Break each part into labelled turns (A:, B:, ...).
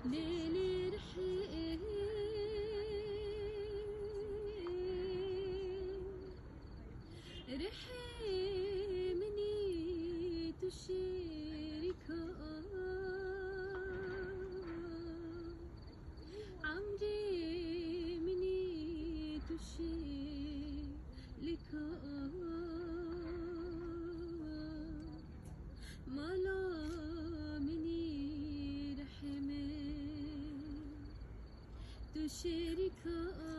A: ليلي رحي رحي مني تشاركها عمري مني تشاركها مالا مني رحمي تشاركها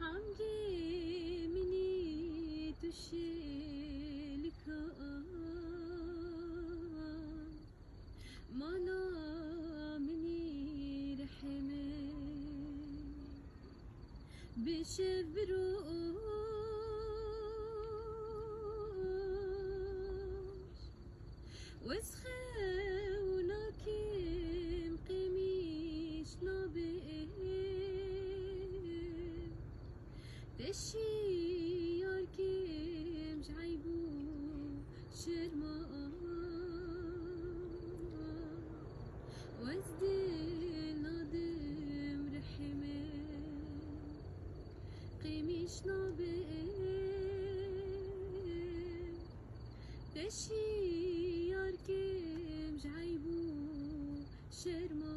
A: عمري مني تشاركها مالا مني رحمي بشبروش وسخونا كم قميش نابئ تشيار كم جعيبو شرما وازدل نادم رحمه قميش نابئ تشيار كم جعيبو شرما